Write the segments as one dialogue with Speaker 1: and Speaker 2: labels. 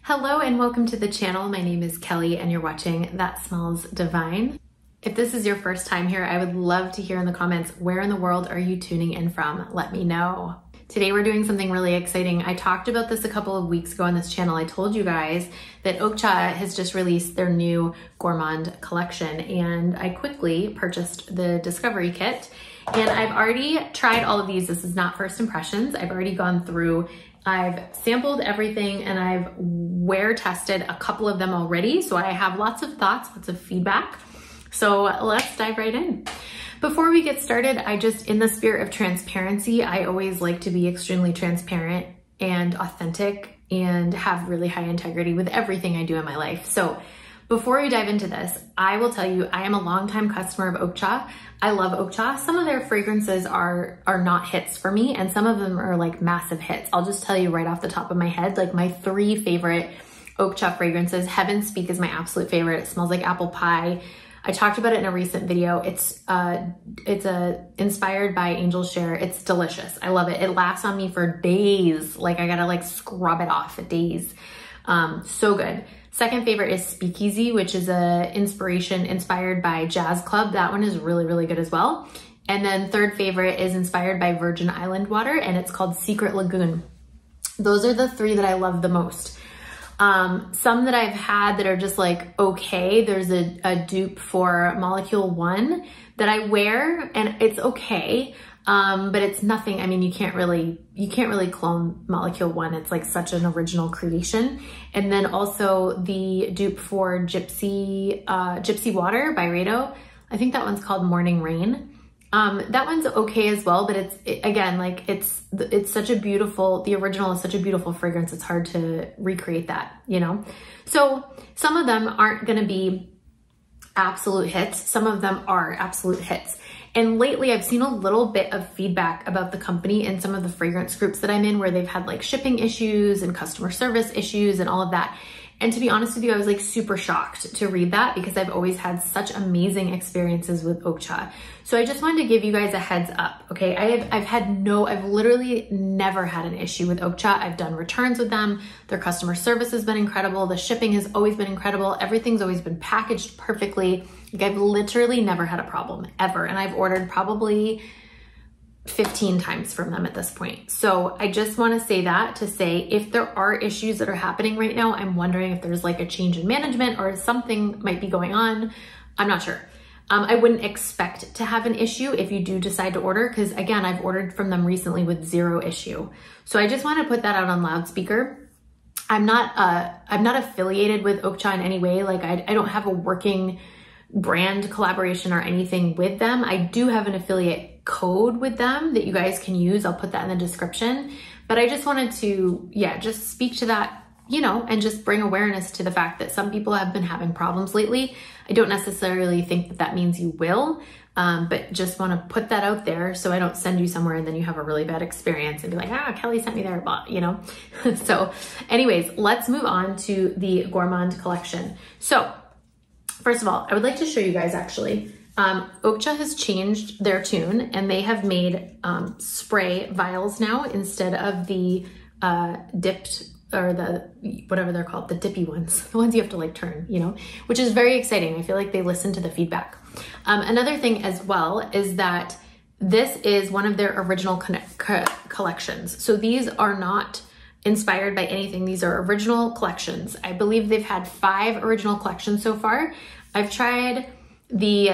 Speaker 1: Hello and welcome to the channel. My name is Kelly and you're watching That Smells Divine. If this is your first time here, I would love to hear in the comments, where in the world are you tuning in from? Let me know. Today we're doing something really exciting. I talked about this a couple of weeks ago on this channel. I told you guys that Oakcha has just released their new Gourmand Collection and I quickly purchased the Discovery Kit. And I've already tried all of these. This is not first impressions. I've already gone through, I've sampled everything and I've wear tested a couple of them already. So I have lots of thoughts, lots of feedback. So let's dive right in. Before we get started, in the spirit of transparency, I always like to be extremely transparent and authentic and have really high integrity with everything I do in my life. So before we dive into this, I will tell you, I am a longtime customer of Oakcha. I love Oakcha. Some of their fragrances are not hits for me, and some of them are like massive hits. I'll just tell you right off the top of my head, like my 3 favorite Oakcha fragrances. Heaven Speak is my absolute favorite. It smells like apple pie. I talked about it in a recent video. It's inspired by Angel Share. It's delicious. I love it. It lasts on me for days. Like I gotta like scrub it off for days. So good. Second favorite is Speakeasy, which is a inspiration inspired by Jazz Club. That one is really, really good as well. And then third favorite is inspired by Virgin Island water and it's called Secret Lagoon. Those are the 3 that I love the most. Some that I've had that are just like, okay, there's a dupe for Molecule 1 that I wear and it's okay. But it's nothing, I mean, you can't really clone Molecule 1. It's like such an original creation. And then also the dupe for Gypsy Water by Rado. I think that one's called Morning Rain. That one's okay as well, but it's such a beautiful, the original is such a beautiful fragrance. It's hard to recreate that, you know? So some of them aren't gonna be absolute hits. Some of them are absolute hits. And lately I've seen a little bit of feedback about the company in some of the fragrance groups that I'm in where they've had like shipping issues and customer service issues and all of that. And to be honest with you, I was like super shocked to read that because I've always had such amazing experiences with Oakcha. So I just wanted to give you guys a heads up, okay? I've literally never had an issue with Oakcha. I've done returns with them. Their customer service has been incredible. The shipping has always been incredible. Everything's always been packaged perfectly. Like I've literally never had a problem ever. And I've ordered probably 15 times from them at this point. So I just want to say that to say if there are issues that are happening right now, I'm wondering if there's like a change in management or something might be going on. I'm not sure. I wouldn't expect to have an issue if you do decide to order because again, I've ordered from them recently with 0 issue. So I just want to put that out on loudspeaker. I'm not affiliated with Oakcha in any way. Like I don't have a working brand collaboration or anything with them. I do have an affiliate code with them that you guys can use. I'll put that in the description. But I just wanted to, just speak to that, you know, and just bring awareness to the fact that some people have been having problems lately. I don't necessarily think that that means you will, but just want to put that out there so I don't send you somewhere and then you have a really bad experience and be like, Kelly sent me there, but you know. So anyways, let's move on to the Gourmand Collection. So first of all, I would like to show you guys actually, Oakcha has changed their tune and they have made spray vials now instead of the dipped or the, whatever they're called, the dippy ones, the ones you have to like turn, you know, which is very exciting. I feel like they listen to the feedback. Another thing as well is that this is one of their original collections. So these are not inspired by anything. These are original collections. I believe they've had 5 original collections so far. I've tried the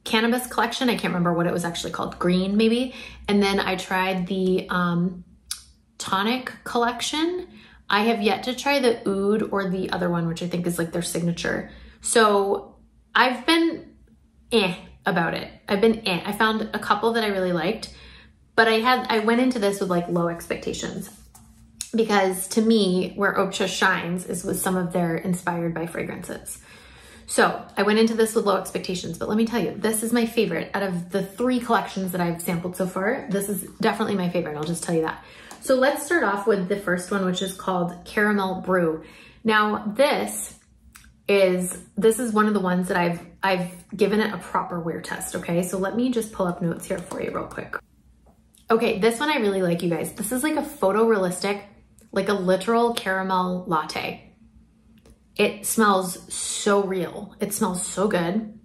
Speaker 1: cannabis collection. I can't remember what it was actually called, green maybe. And then I tried the tonic collection. I have yet to try the oud or the other one, which I think is like their signature. So I've been about it. I found a couple that I really liked, but I went into this with like low expectations because to me, where Oakcha shines is with some of their inspired by fragrances. So I went into this with low expectations, but let me tell you, this is my favorite out of the 3 collections that I've sampled so far. This is definitely my favorite. I'll just tell you that. So let's start off with the first one, which is called Caramel BREW. Now this is one of the ones that I've given it a proper wear test. Okay. So let me just pull up notes here for you real quick. Okay. This one I really like, you guys. This is like a photorealistic like a literal caramel latte. It smells so real. It smells so good.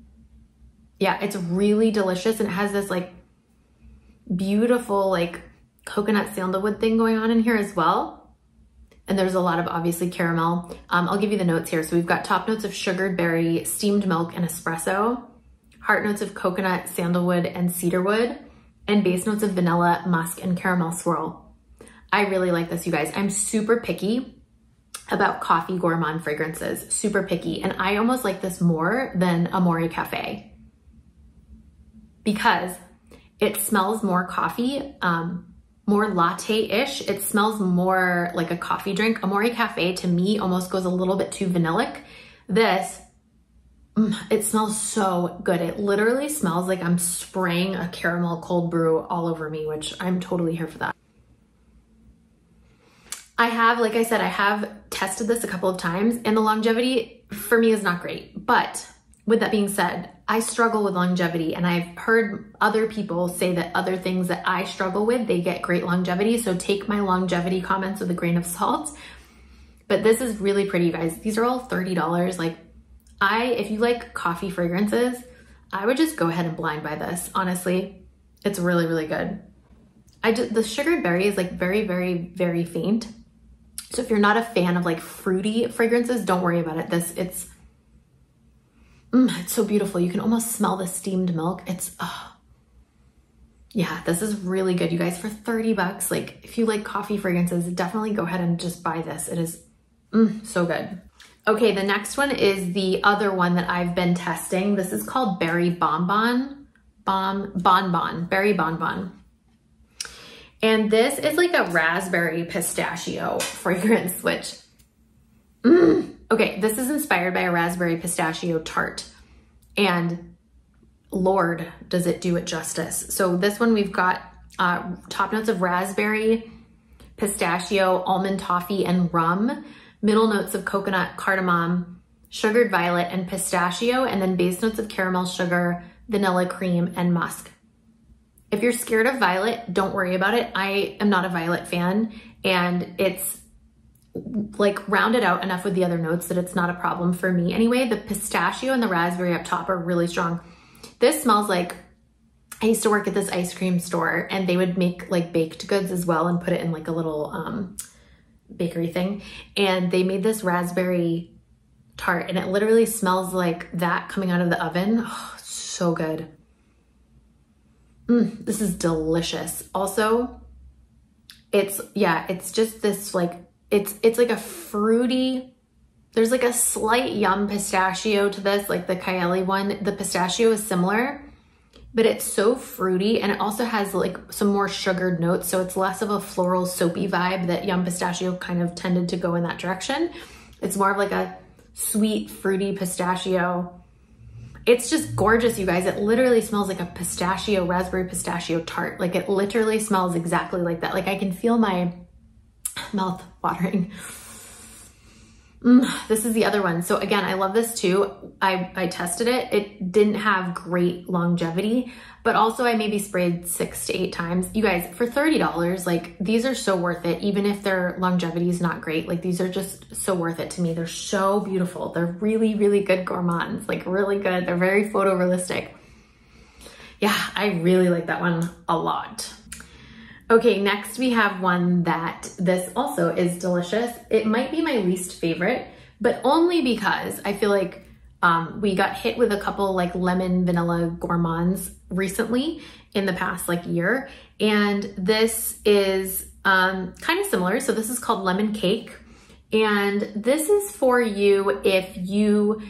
Speaker 1: Yeah, it's really delicious, and it has this like beautiful like coconut sandalwood thing going on in here as well. And there's a lot of obviously caramel. I'll give you the notes here. So we've got top notes of sugared berry, steamed milk, and espresso. Heart notes of coconut, sandalwood, and cedarwood. And base notes of vanilla, musk, and caramel swirl. I really like this, you guys. I'm super picky about coffee gourmand fragrances. Super picky. And I almost like this more than Amore Cafe, because it smells more coffee, more latte-ish. It smells more like a coffee drink. Amore Cafe to me almost goes a little bit too vanillic. This, it smells so good. It literally smells like I'm spraying a caramel cold brew all over me, which I'm totally here for that. I have, like I said, I have tested this a couple of times, and the longevity for me is not great. But with that being said, I struggle with longevity, and I've heard other people say that other things that I struggle with, they get great longevity. So take my longevity comments with a grain of salt. But this is really pretty, you guys. These are all $30. Like, if you like coffee fragrances, I would just go ahead and blind buy this. Honestly, it's really, really good. The sugared berry is like very, very, very faint. So if you're not a fan of like fruity fragrances, don't worry about it. It's so beautiful. You can almost smell the steamed milk. Yeah, this is really good, you guys. For 30 bucks, like if you like coffee fragrances, definitely go ahead and just buy this. It is so good. Okay, the next one is the other one that I've been testing. This is called Berry BONBON. Berry BONBON. And this is like a raspberry pistachio fragrance, which, okay, this is inspired by a raspberry pistachio tart. And Lord, does it do it justice. So this one we've got top notes of raspberry, pistachio, almond toffee, and rum. Middle notes of coconut, cardamom, sugared violet, and pistachio. And then base notes of caramel, sugar, vanilla cream, and musk. If you're scared of violet, don't worry about it. I am not a violet fan, and it's like rounded out enough with the other notes that it's not a problem for me. Anyway, the pistachio and the raspberry up top are really strong. This smells like, I used to work at this ice cream store, and they would make like baked goods as well and put it in like a little bakery thing. And they made this raspberry tart, and it literally smells like that coming out of the oven. Oh, so good. This is delicious. Also, it's just this like, it's like a fruity, there's like a slight yum pistachio to this, like the Kylie one. The pistachio is similar, but it's so fruity, and it also has like some more sugared notes. So it's less of a floral soapy vibe that yum pistachio kind of tended to go in that direction. It's more of like a sweet, fruity pistachio. It's just gorgeous, you guys. It literally smells like a pistachio, raspberry pistachio tart. Like it literally smells exactly like that. Like I can feel my mouth watering. This is the other one. So again, I love this too. I tested it. It didn't have great longevity, but also I maybe sprayed 6 to 8 times. You guys, for $30, like these are so worth it. Even if their longevity is not great, like these are just so worth it to me. They're so beautiful. They're really, really good gourmands, like really good. They're very photorealistic. Yeah, I really like that one a lot. Okay, next we have one that this also is delicious. It might be my least favorite, but only because I feel like we got hit with a couple like lemon vanilla gourmands recently in the past like year. And this is kind of similar. So this is called Lemon Cake. And this is for you if you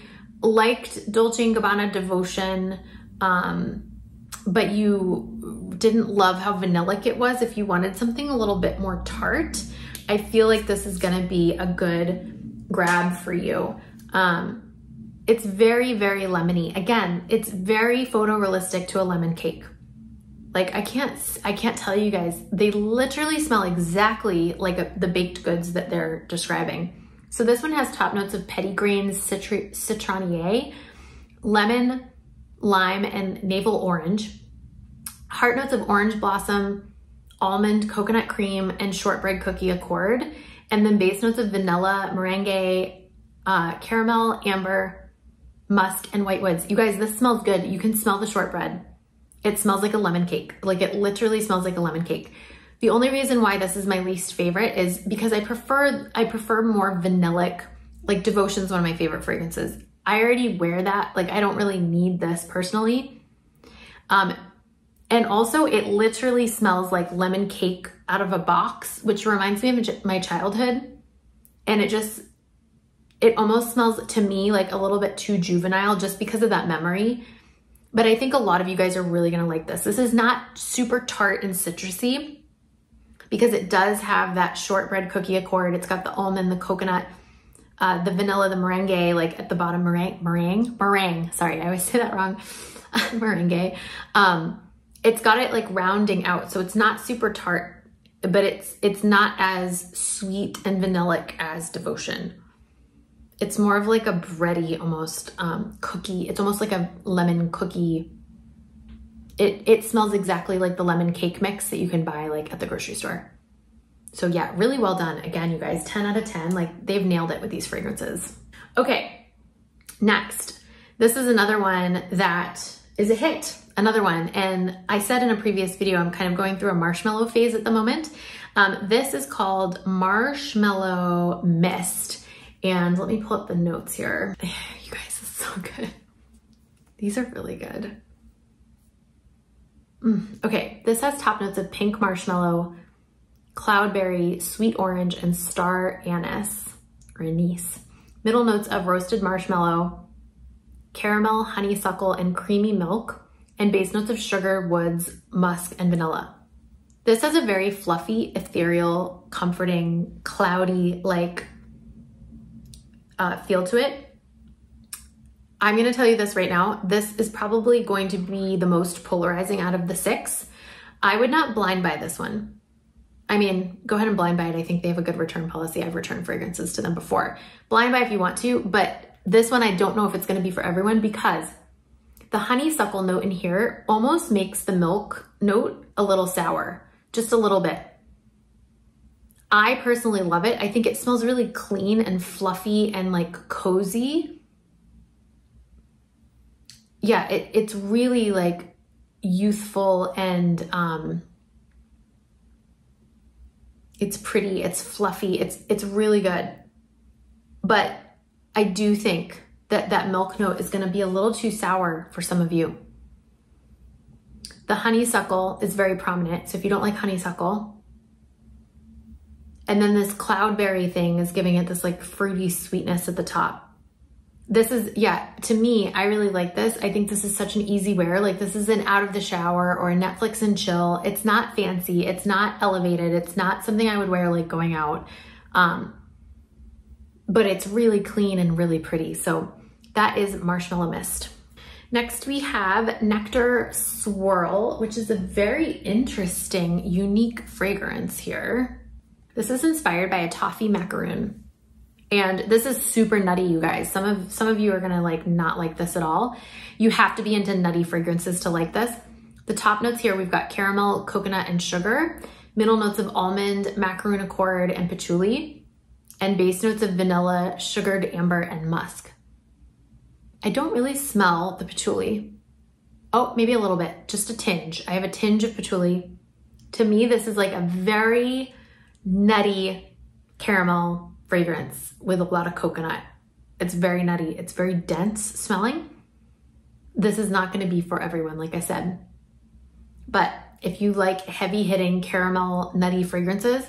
Speaker 1: liked Dolce & Gabbana Devotion, but you didn't love how vanillic it was. If you wanted something a little bit more tart, I feel like this is gonna be a good grab for you. It's very, very lemony. Again, it's very photorealistic to a lemon cake. Like I can't tell you guys, they literally smell exactly like the baked goods that they're describing. So this one has top notes of petitgrain citronnier, lemon, lime, and navel orange. Heart notes of orange blossom, almond, coconut cream, and shortbread cookie accord. And then base notes of vanilla, meringue, caramel, amber, musk, and white woods. You guys, this smells good. You can smell the shortbread. It smells like a lemon cake. Like it literally smells like a lemon cake. The only reason why this is my least favorite is because I prefer more vanillic, like Devotion's one of my favorite fragrances. I already wear that. Like I don't really need this personally. And also it literally smells like lemon cake out of a box, which reminds me of my childhood. And it almost smells to me like a little bit too juvenile just because of that memory. But I think a lot of you guys are really gonna like this. This is not super tart and citrusy because it does have that shortbread cookie accord. It's got the almond, the coconut, the vanilla, the meringue, like at the bottom, meringue. Sorry, I always say that wrong. Meringue. It's got it like rounding out. So it's not super tart, but it's not as sweet and vanillic as Devotion. It's more of like a bready almost cookie. It's almost like a lemon cookie. It smells exactly like the lemon cake mix that you can buy like at the grocery store. So yeah, really well done. Again, you guys, 10 out of 10. Like they've nailed it with these fragrances. Okay, next. This is another one that is a hit. Another one. And I said in a previous video, I'm kind of going through a marshmallow phase at the moment. This is called Marshmallow Mist. And let me pull up the notes here. You guys, this is so good. These are really good. Okay, this has top notes of pink marshmallow, cloudberry, sweet orange, and star anise, or anise. Middle notes of roasted marshmallow, caramel, honeysuckle, and creamy milk, and base notes of sugar, woods, musk, and vanilla. This has a very fluffy, ethereal, comforting, cloudy, like, feel to it. I'm gonna tell you this right now. This is probably going to be the most polarizing out of the 6. I would not blind buy this one. I mean, go ahead and blind buy it. I think they have a good return policy. I've returned fragrances to them before. Blind buy if you want to, but this one I don't know if it's gonna be for everyone because the honeysuckle note in here almost makes the milk note a little sour, just a little bit. I personally love it. I think it smells really clean and fluffy and like cozy. Yeah, it's really like youthful and it's pretty, it's fluffy, it's really good. But I do think that that milk note is gonna be a little too sour for some of you. The honeysuckle is very prominent, so if you don't like honeysuckle, and then this cloudberry thing is giving it this like fruity sweetness at the top. This is, yeah, to me, I really like this. I think this is such an easy wear. Like this is an out of the shower or a Netflix and chill. It's not fancy. It's not elevated. It's not something I would wear like going out. But it's really clean and really pretty. So that is Marshmallow Mist. Next we have NECTAR SWIRL, which is a very interesting, unique fragrance here. This is inspired by a toffee macaroon. And this is super nutty, you guys. Some of you are gonna like not like this at all. You have to be into nutty fragrances to like this. The top notes here, we've got caramel, coconut, and sugar. Middle notes of almond, macaroon accord, and patchouli. And base notes of vanilla, sugared amber, and musk. I don't really smell the patchouli. Oh, maybe a little bit, just a tinge. I have a tinge of patchouli. To me, this is like a very nutty caramel fragrance with a lot of coconut. It's very nutty. It's very dense smelling. This is not going to be for everyone, like I said. But if you like heavy hitting caramel nutty fragrances,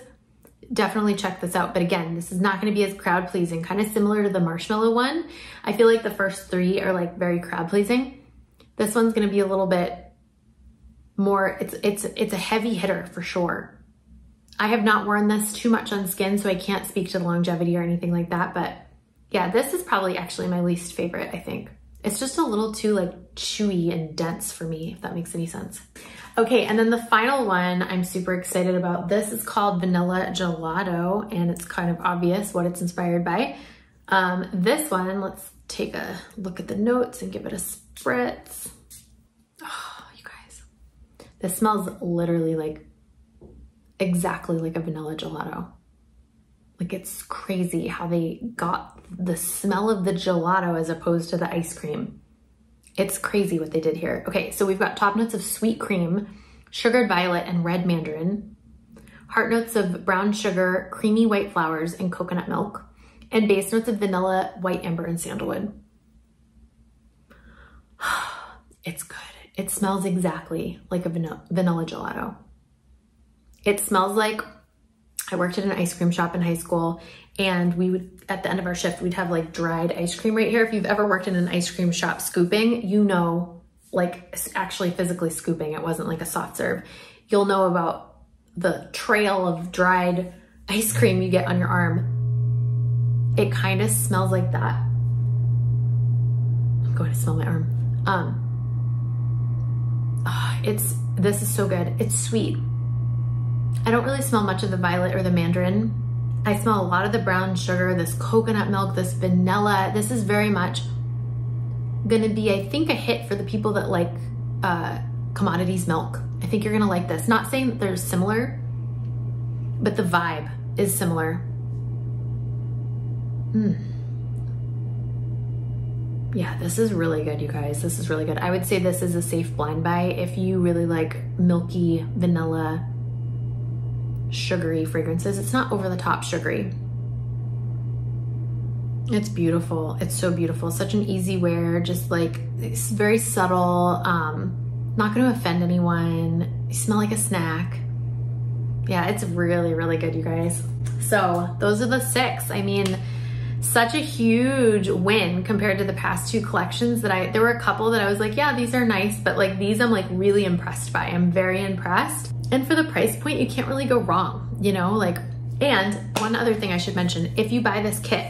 Speaker 1: definitely check this out. But again, this is not going to be as crowd pleasing, kind of similar to the marshmallow one. I feel like the first 3 are like very crowd pleasing. This one's going to be a little bit more, it's a heavy hitter for sure. I have not worn this too much on skin, so I can't speak to the longevity or anything like that. But yeah, this is probably actually my least favorite, I think. It's just a little too like chewy and dense for me, if that makes any sense. Okay, and then the final one I'm super excited about. This is called Vanilla Gelato, and it's kind of obvious what it's inspired by. This one, let's take a look at the notes and give it a spritz. Oh, you guys, this smells literally like exactly like a vanilla gelato. Like, it's crazy how they got the smell of the gelato as opposed to the ice cream. It's crazy what they did here. Okay, so we've got top notes of sweet cream, sugared violet, and red mandarin. Heart notes of brown sugar, creamy white flowers, and coconut milk. And base notes of vanilla, white amber, and sandalwood. It's good. It smells exactly like a vanilla gelato. It smells like, I worked at an ice cream shop in high school, and we would, at the end of our shift, we'd have like dried ice cream right here. If you've ever worked in an ice cream shop scooping, you know, like actually physically scooping, it wasn't like a soft serve. You'll know about the trail of dried ice cream you get on your arm. It kind of smells like that. I'm going to smell my arm. This is so good. It's sweet. I don't really smell much of the violet or the mandarin. I smell a lot of the brown sugar, this coconut milk, this vanilla. This is very much gonna be, I think, a hit for the people that like commodities milk. I think you're gonna like this. Not saying that they're similar, but the vibe is similar. Yeah, this is really good, you guys. This is really good. I would say this is a safe blind buy if you really like milky, vanilla, sugary fragrances. It's not over the top sugary. It's beautiful. It's so beautiful. Such an easy wear, just like, it's very subtle, not gonna offend anyone. You smell like a snack. Yeah, it's really, really good, you guys. So those are the 6. I mean, such a huge win compared to the past 2 collections that there were a couple that I was like, yeah, these are nice, but like these I'm like really impressed by. I'm very impressed. And for the price point, you can't really go wrong, you know, like, and one other thing I should mention, if you buy this kit,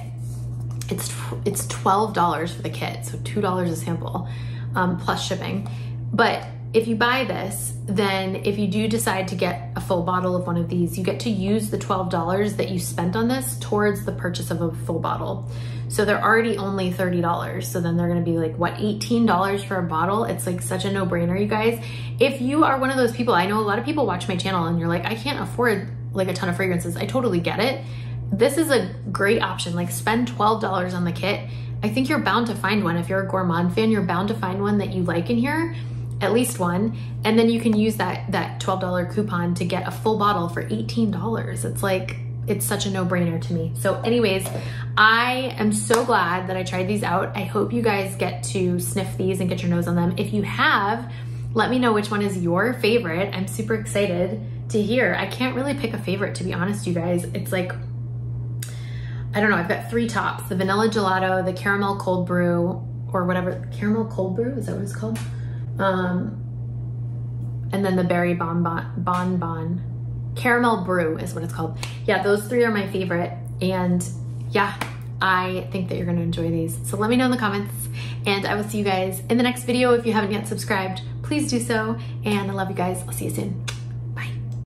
Speaker 1: it's $12 for the kit, so $2 a sample, plus shipping. But if you buy this, then if you do decide to get a full bottle of one of these, you get to use the $12 that you spent on this towards the purchase of a full bottle. So they're already only $30. So then they're gonna be like, what, $18 for a bottle? It's like such a no-brainer, you guys. If you are one of those people, I know a lot of people watch my channel and you're like, I can't afford like a ton of fragrances. I totally get it. This is a great option. Like, spend $12 on the kit. I think you're bound to find one. If you're a gourmand fan, you're bound to find one that you like in here, at least one. And then you can use that $12 coupon to get a full bottle for $18. It's like, it's such a no-brainer to me. So anyways, I am so glad that I tried these out. I hope you guys get to sniff these and get your nose on them. If you have, let me know which one is your favorite. I'm super excited to hear. I can't really pick a favorite, to be honest, you guys. It's like, I don't know, I've got 3 tops: the vanilla gelato, the caramel cold brew, or whatever, caramel cold brew, is that what it's called? And then the berry bonbon. Caramel brew is what it's called. Yeah, those 3 are my favorite. And yeah, I think that you're gonna enjoy these. So let me know in the comments, and I will see you guys in the next video. If you haven't yet subscribed, please do so. And I love you guys. I'll see you soon.